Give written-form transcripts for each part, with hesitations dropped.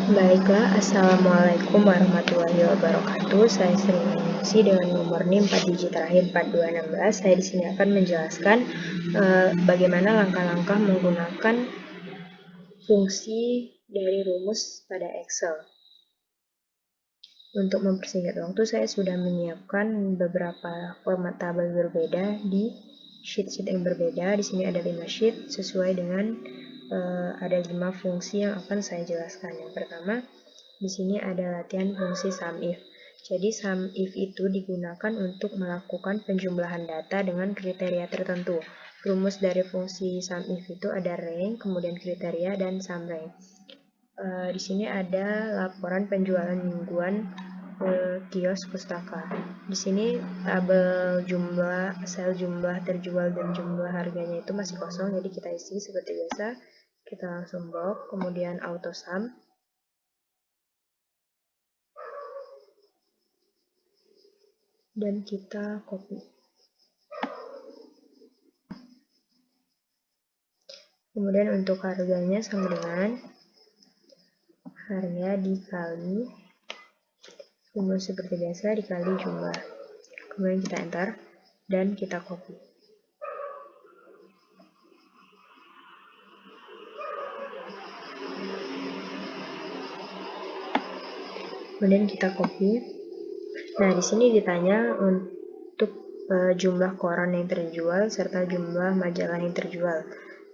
Baiklah, Assalamualaikum warahmatullahi wabarakatuh. Saya Sri Wahyuningsi dengan nomor NIM 4 digit terakhir 4216. Saya di sini akan menjelaskan bagaimana langkah-langkah menggunakan fungsi dari rumus pada Excel. Untuk mempersingkat waktu, saya sudah menyiapkan beberapa format tabel berbeda di sheet-sheet yang berbeda. Di sini ada 5 sheet sesuai dengan ada 5 fungsi yang akan saya jelaskan. Yang pertama, di sini ada latihan fungsi SUMIF. Jadi SUMIF itu digunakan untuk melakukan penjumlahan data dengan kriteria tertentu. Rumus dari fungsi SUMIF itu ada rank, kemudian kriteria, dan SUMRank. Di sini ada laporan penjualan mingguan kios pustaka. Di sini tabel jumlah, sel jumlah terjual dan jumlah harganya itu masih kosong, jadi kita isi seperti biasa. Kita langsung box, kemudian auto sum. Dan kita copy. Kemudian untuk harganya sama dengan harga dikali rumus seperti biasa dikali jumlah. Kemudian kita enter dan kita copy. Kemudian kita copy. Nah, di sini ditanya untuk jumlah koran yang terjual serta jumlah majalah yang terjual.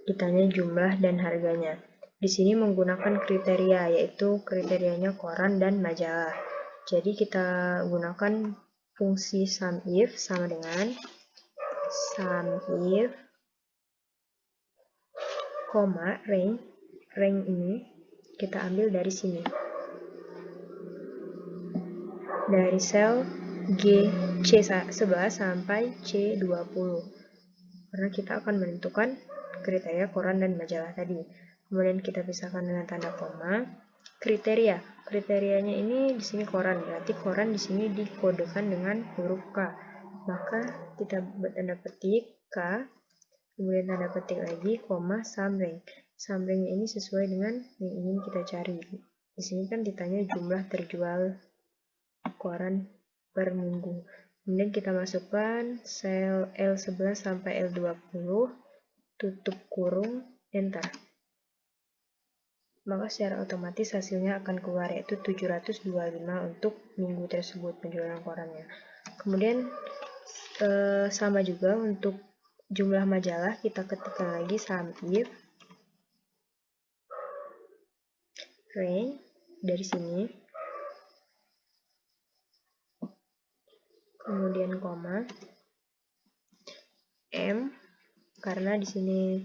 Ditanya jumlah dan harganya. Di sini menggunakan kriteria, yaitu kriterianya koran dan majalah. Jadi kita gunakan fungsi SUMIF sama dengan SUMIF, koma, rank. Rank ini kita ambil dari sini. Dari sel C11 sampai C20. Karena kita akan menentukan kriteria koran dan majalah tadi. Kemudian kita pisahkan dengan tanda koma. Kriterianya ini di sini koran, berarti koran di sini dikodekan dengan huruf K. Maka kita buat tanda petik K, kemudian tanda petik lagi, koma, SUMRank. SUMRank ini sesuai dengan yang ingin kita cari. Di sini kan ditanya jumlah terjual koran per minggu. Kemudian kita masukkan sel L11 sampai L20, tutup kurung, enter. Maka secara otomatis hasilnya akan keluar, yaitu 725 untuk minggu tersebut penjualan korannya. Kemudian sama juga untuk jumlah majalah, kita ketikkan lagi SUMIF rank dari sini, kemudian koma, M, karena di sini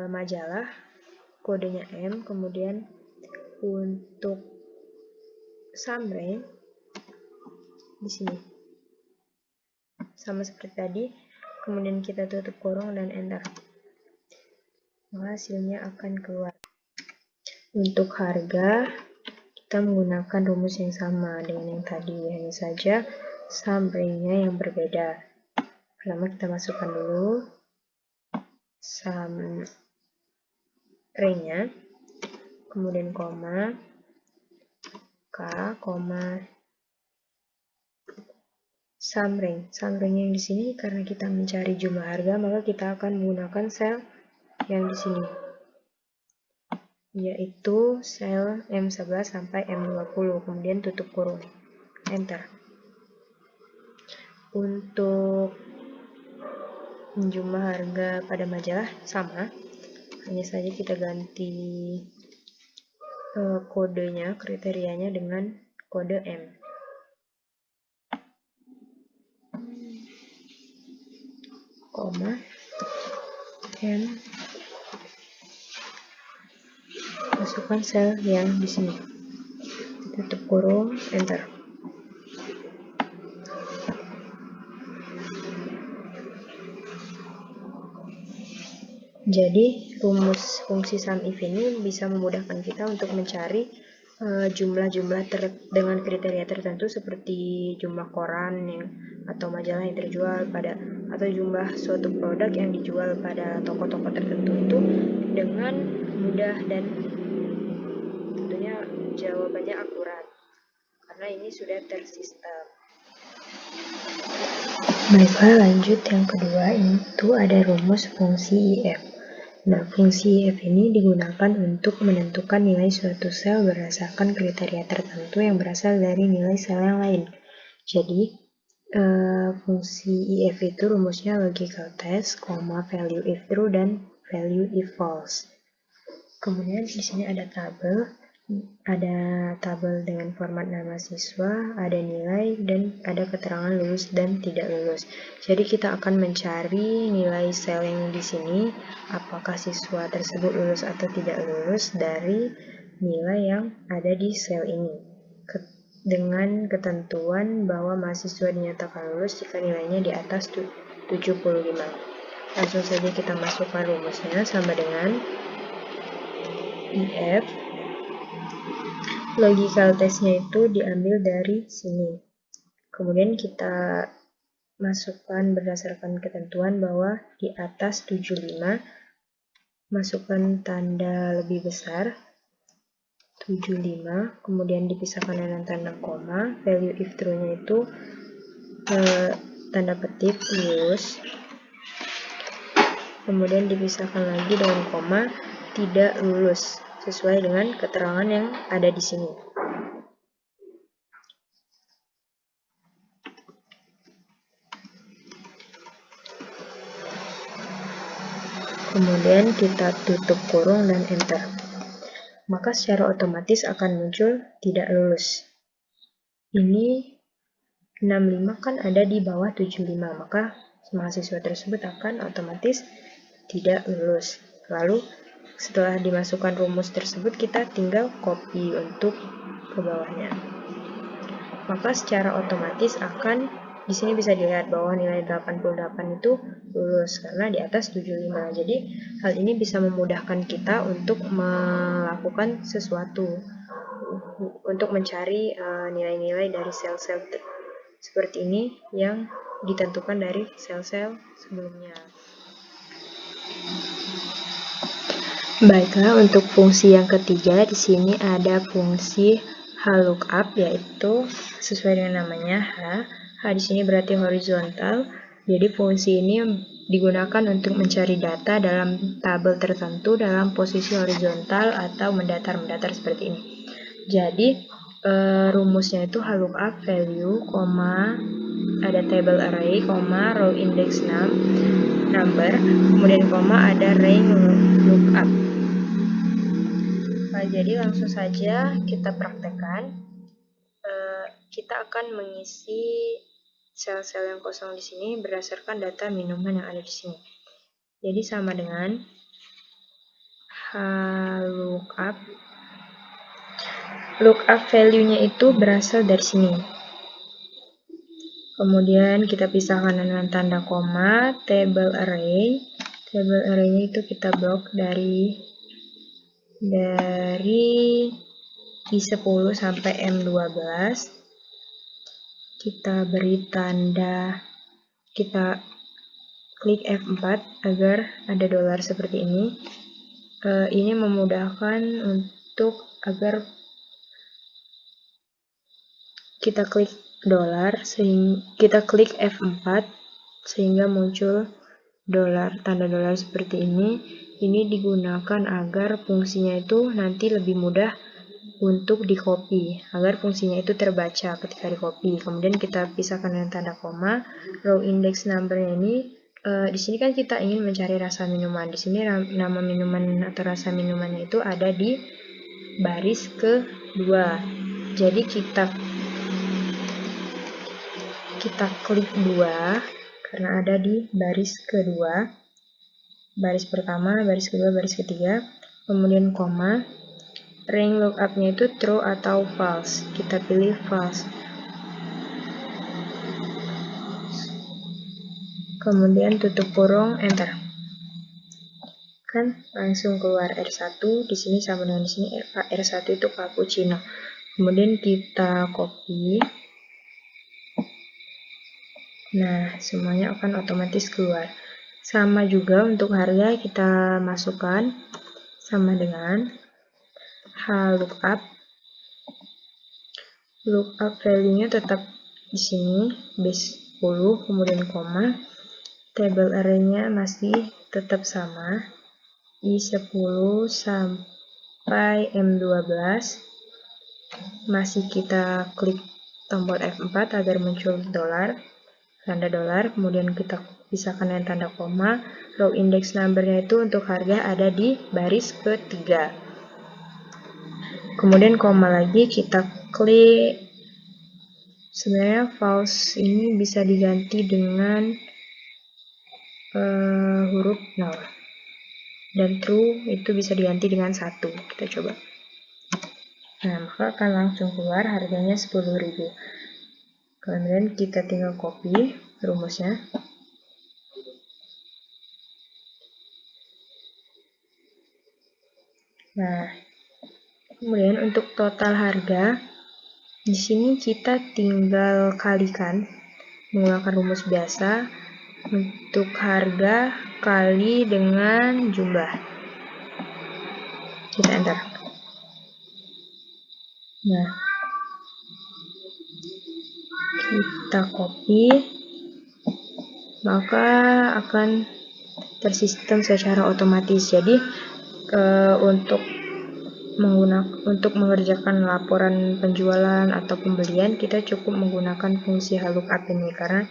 majalah kodenya M, kemudian untuk SUMRank di sini sama seperti tadi, kemudian kita tutup kurung dan enter. Maka hasilnya akan keluar. Untuk harga kita menggunakan rumus yang sama dengan yang tadi, hanya saja SUMRank-nya yang berbeda. Pertama kita masukkan dulu SUMRank-nya, kemudian koma, K, koma, SUMRank. SUMRank yang di sini karena kita mencari jumlah harga, maka kita akan menggunakan sel yang di sini, yaitu sel M11 sampai M20, kemudian tutup kurung, enter. Untuk jumlah harga pada majalah sama, hanya saja kita ganti kodenya, kriterianya dengan kode M. Koma, M, masukkan sel yang di sini, tutup kurung, enter. Jadi rumus fungsi SUMIF ini bisa memudahkan kita untuk mencari jumlah-jumlah dengan kriteria tertentu seperti jumlah koran atau majalah yang terjual pada atau jumlah suatu produk yang dijual pada toko-toko tertentu itu dengan mudah, dan tentunya jawabannya akurat karena ini sudah tersistem. Baiklah, lanjut yang kedua, itu ada rumus fungsi IF. Nah, fungsi IF ini digunakan untuk menentukan nilai suatu sel berdasarkan kriteria tertentu yang berasal dari nilai sel yang lain. Jadi, fungsi IF itu rumusnya logical test, value if true, dan value if false. Kemudian di sini ada tabel dengan format nama siswa, ada nilai, dan ada keterangan lulus dan tidak lulus. Jadi kita akan mencari nilai sel yang di sini, apakah siswa tersebut lulus atau tidak lulus dari nilai yang ada di sel ini. Dengan ketentuan bahwa mahasiswa dinyatakan lulus jika nilainya di atas 75. Langsung saja kita masukkan rumusnya sama dengan IF. Logical testnya itu diambil dari sini. Kemudian kita masukkan berdasarkan ketentuan bahwa di atas 75, masukkan tanda lebih besar 75, kemudian dipisahkan dengan tanda koma. Value if true-nya itu tanda petik lulus, kemudian dipisahkan lagi dengan koma tidak lulus sesuai dengan keterangan yang ada di sini. Kemudian kita tutup kurung dan enter. Maka secara otomatis akan muncul tidak lulus. Ini 65 kan ada di bawah 75, maka mahasiswa tersebut akan otomatis tidak lulus. Lalu setelah dimasukkan rumus tersebut, kita tinggal copy untuk ke bawahnya. Maka secara otomatis akan di sini bisa dilihat bahwa nilai 88 itu lulus karena di atas 75. Jadi hal ini bisa memudahkan kita untuk melakukan sesuatu, untuk mencari nilai-nilai dari sel-sel seperti ini yang ditentukan dari sel-sel sebelumnya. Baiklah, untuk fungsi yang ketiga di sini ada fungsi HLOOKUP, yaitu sesuai dengan namanya H di sini berarti horizontal. Jadi fungsi ini digunakan untuk mencari data dalam tabel tertentu dalam posisi horizontal atau mendatar seperti ini. Jadi rumusnya itu HLOOKUP value, ada table array, row index number, kemudian ada range lookup. Jadi langsung saja kita praktekkan. Kita akan mengisi sel-sel yang kosong di sini berdasarkan data minuman yang ada di sini. Jadi sama dengan lookup. Lookup value-nya itu berasal dari sini. Kemudian kita pisahkan dengan tanda koma, table array. Table array-nya itu kita blok dari I10 sampai M12. Kita beri tanda, kita klik F4 agar ada dolar seperti ini. Ini memudahkan untuk agar kita klik dolar, kita klik F4 sehingga muncul dolar, tanda dolar seperti ini. Ini digunakan agar fungsinya itu nanti lebih mudah untuk di copy, agar fungsinya itu terbaca ketika di copy. Kemudian kita pisahkan dengan tanda koma. Row index number-nya ini di sini kan kita ingin mencari rasa minuman. Di sini nama minuman atau rasa minumannya itu ada di baris kedua. Jadi kita klik 2 karena ada di baris kedua. Baris pertama, baris kedua, baris ketiga, kemudian koma. Range lookup-nya itu true atau false. Kita pilih false. Kemudian tutup kurung, enter. Kan langsung keluar R1. Di sini sama dengan di sini R1 itu cappuccino. Kemudian kita copy. Nah, semuanya akan otomatis keluar. Sama juga untuk harga kita masukkan sama dengan HLOOKUP. Lookup value-nya tetap di sini, base 10, kemudian koma. Table array-nya masih tetap sama, I10 sampai M12. Masih kita klik tombol F4 agar muncul tanda dolar, kemudian kita pisahkan dengan tanda koma. Row index number-nya itu untuk harga ada di baris ketiga. Kemudian koma lagi, kita klik. Sebenarnya false ini bisa diganti dengan huruf 0. Dan true itu bisa diganti dengan 1. Kita coba. Nah, maka akan langsung keluar harganya 10.000. Kemudian kita tinggal copy rumusnya. Nah, kemudian untuk total harga, di sini kita tinggal kalikan menggunakan rumus biasa untuk harga kali dengan jumlah. Kita enter. Nah, kita copy, maka akan tersistem secara otomatis. Jadi untuk mengerjakan laporan penjualan atau pembelian, kita cukup menggunakan fungsi HLOOKUP ini karena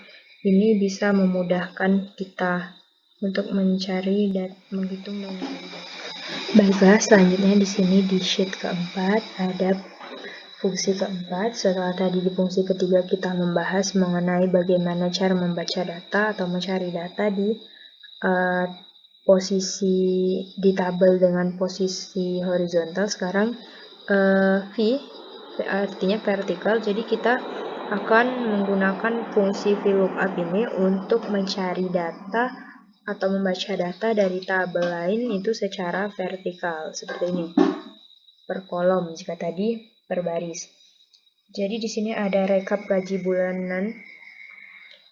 ini bisa memudahkan kita untuk mencari dan menghitung dan mencari data. Baiklah, selanjutnya di sini di sheet keempat ada fungsi keempat. Setelah tadi di fungsi ketiga kita membahas mengenai bagaimana cara membaca data atau mencari data di posisi di tabel dengan posisi horizontal. Sekarang V artinya vertikal, jadi kita akan menggunakan fungsi VLOOKUP ini untuk mencari data atau membaca data dari tabel lain itu secara vertikal, seperti ini, per kolom jika tadi per baris. Jadi di sini ada rekap gaji bulanan.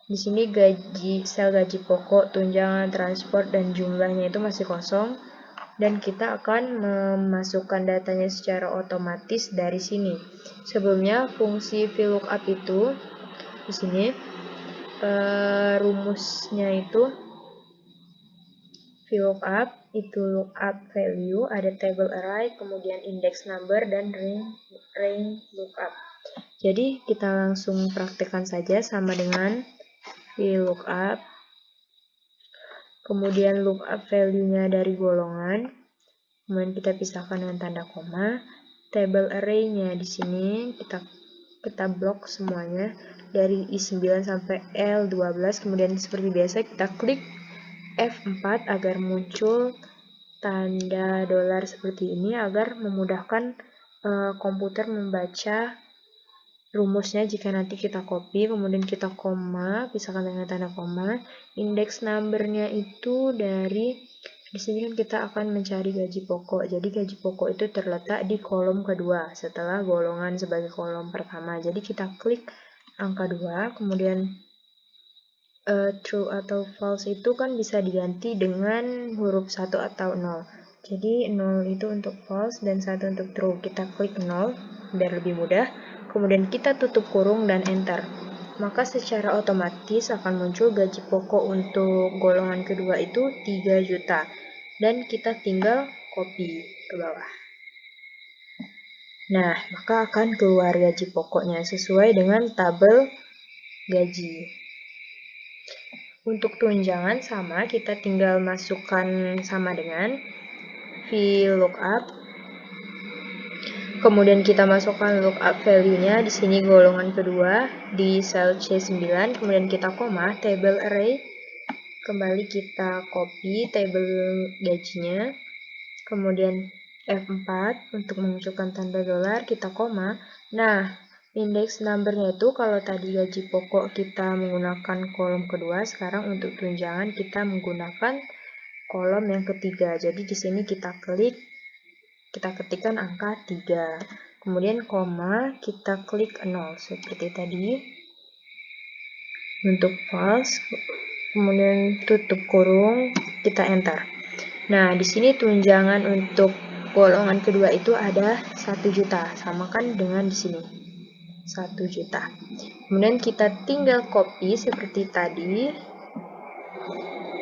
Di sini sel gaji pokok, tunjangan, transport, dan jumlahnya itu masih kosong. Dan kita akan memasukkan datanya secara otomatis dari sini. Sebelumnya fungsi VLOOKUP itu di sini rumusnya itu VLOOKUP itu lookup value, ada table array, kemudian index number, dan range lookup. Jadi kita langsung praktekkan saja sama dengan VLOOKUP. Kemudian lookup value-nya dari golongan. Kemudian kita pisahkan dengan tanda koma. Table array-nya di sini kita blok semuanya dari I9 sampai L12. Kemudian seperti biasa kita klik F4 agar muncul tanda dolar seperti ini agar memudahkan komputer membaca rumusnya. Jika nanti kita copy, kemudian kita koma, pisahkan dengan tanda koma. Index number-nya itu dari di sini kan kita akan mencari gaji pokok. Jadi gaji pokok itu terletak di kolom kedua setelah golongan sebagai kolom pertama. Jadi kita klik angka 2, kemudian true atau false itu kan bisa diganti dengan huruf 1 atau 0. Jadi 0 itu untuk false dan 1 untuk true. Kita klik 0 biar lebih mudah. Kemudian kita tutup kurung dan enter. Maka secara otomatis akan muncul gaji pokok untuk golongan kedua itu 3 juta. Dan kita tinggal copy ke bawah. Nah, maka akan keluar gaji pokoknya sesuai dengan tabel gaji. Untuk tunjangan sama, kita tinggal masukkan sama dengan VLOOKUP. Kemudian kita masukkan lookup value-nya di sini golongan kedua di sel C9, kemudian kita koma, table array. Kembali kita copy table gajinya. Kemudian F4 untuk memunculkan tanda dolar, kita koma. Nah, index number-nya itu kalau tadi gaji pokok kita menggunakan kolom kedua, sekarang untuk tunjangan kita menggunakan kolom yang ketiga. Jadi di sini kita klik, kita ketikkan angka 3. Kemudian koma, kita klik 0 seperti tadi. untuk false, kemudian tutup kurung, kita enter. Nah, di sini tunjangan untuk golongan kedua itu ada 1 juta, samakan dengan di sini 1 juta. Kemudian kita tinggal copy seperti tadi,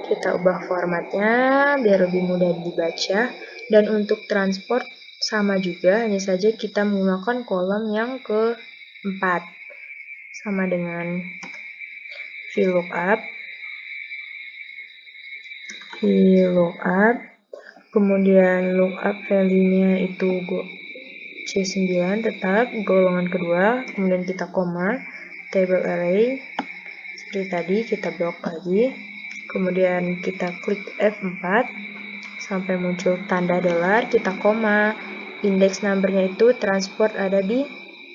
kita ubah formatnya biar lebih mudah dibaca, dan untuk transport sama juga, hanya saja kita menggunakan kolom yang keempat, sama dengan VLOOKUP, kemudian lookup value-nya itu C9 tetap golongan kedua, kemudian kita koma, table array, seperti tadi kita blok lagi, kemudian kita klik F4 sampai muncul tanda dolar, kita koma, index number-nya itu transport ada di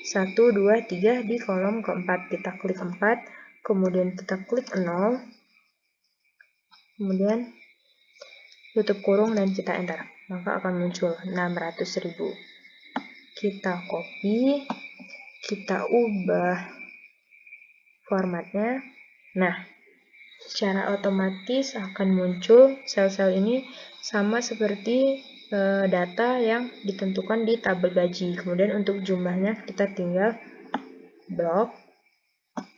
1, 2, 3 di kolom keempat, kita klik 4, kemudian kita klik 0, kemudian tutup kurung dan kita enter, maka akan muncul 600.000. Kita copy, kita ubah formatnya. Nah, secara otomatis akan muncul sel-sel ini sama seperti data yang ditentukan di tabel gaji. Kemudian untuk jumlahnya kita tinggal blok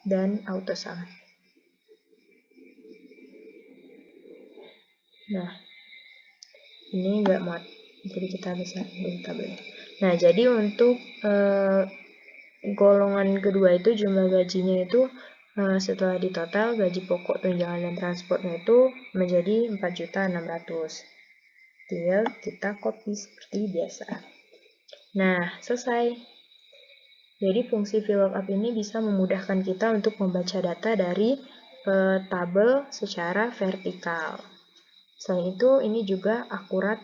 dan auto sum. Nah, ini nggak muat, jadi kita bisa di tabelnya. Nah, jadi untuk golongan kedua itu jumlah gajinya itu setelah ditotal gaji pokok, tunjangan dan transportnya itu menjadi 4.600.000. Tinggal kita copy seperti biasa. Nah, selesai. Jadi fungsi VLOOKUP ini bisa memudahkan kita untuk membaca data dari tabel secara vertikal. Selain itu, ini juga akurat.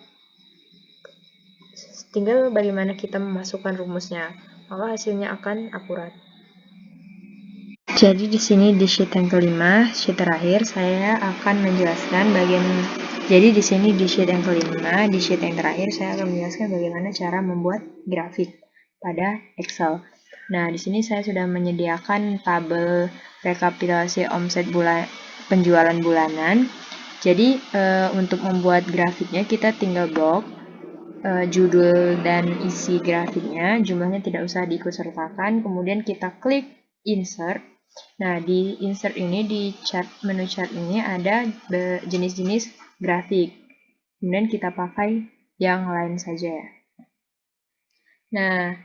Tinggal bagaimana kita memasukkan rumusnya, maka hasilnya akan akurat. Jadi di sini di sheet yang kelima, sheet terakhir, saya akan menjelaskan jadi di sini di sheet yang kelima, di sheet yang terakhir saya akan menjelaskan bagaimana cara membuat grafik pada Excel. Nah, di sini saya sudah menyediakan tabel rekapitulasi omset penjualan bulanan. Jadi untuk membuat grafiknya kita tinggal blok judul dan isi grafiknya, jumlahnya tidak usah diikutsertakan, kemudian kita klik insert. Nah, di insert ini, di menu chart ini ada jenis-jenis grafik, kemudian kita pakai yang lain saja. Nah,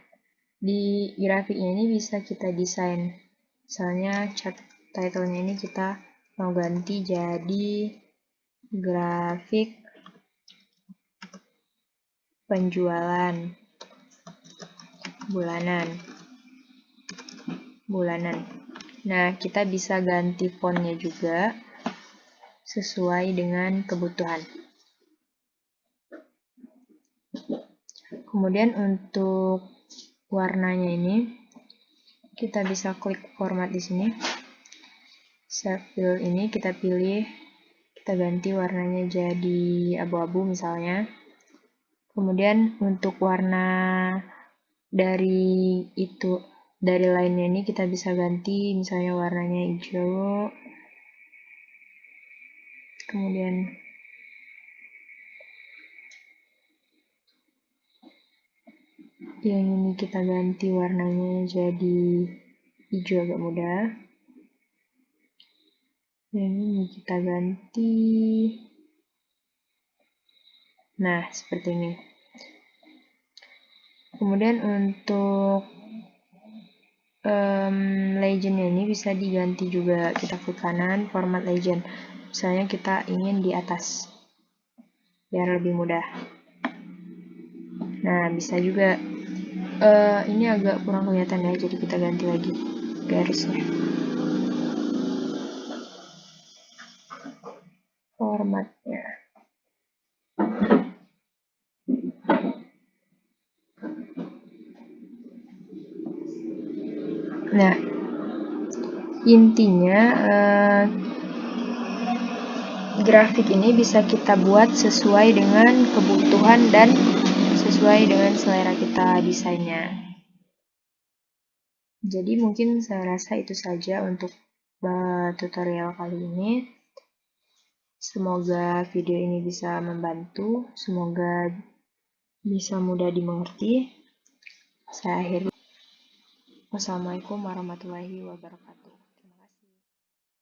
di grafiknya ini bisa kita desain, misalnya chart title-nya ini kita mau ganti jadi grafik penjualan bulanan. Nah, kita bisa ganti fontnya juga sesuai dengan kebutuhan. Kemudian untuk warnanya ini kita bisa klik format di sini. Set fill ini kita pilih, kita ganti warnanya jadi abu-abu misalnya. Kemudian untuk warna dari lainnya ini kita bisa ganti, misalnya warnanya hijau. Kemudian yang ini kita ganti warnanya jadi hijau agak muda. Yang ini kita ganti, nah seperti ini. Kemudian untuk legendnya ini bisa diganti juga, kita klik kanan format legend, misalnya kita ingin di atas biar lebih mudah. Nah, bisa juga ini agak kurang kelihatan ya, jadi kita ganti lagi garisnya, formatnya. Nah, intinya grafik ini bisa kita buat sesuai dengan kebutuhan dan sesuai dengan selera kita desainnya. Jadi mungkin saya rasa itu saja untuk tutorial kali ini. Semoga video ini bisa membantu, semoga bisa mudah dimengerti. Saya akhiri. Wassalamualaikum warahmatullahi wabarakatuh.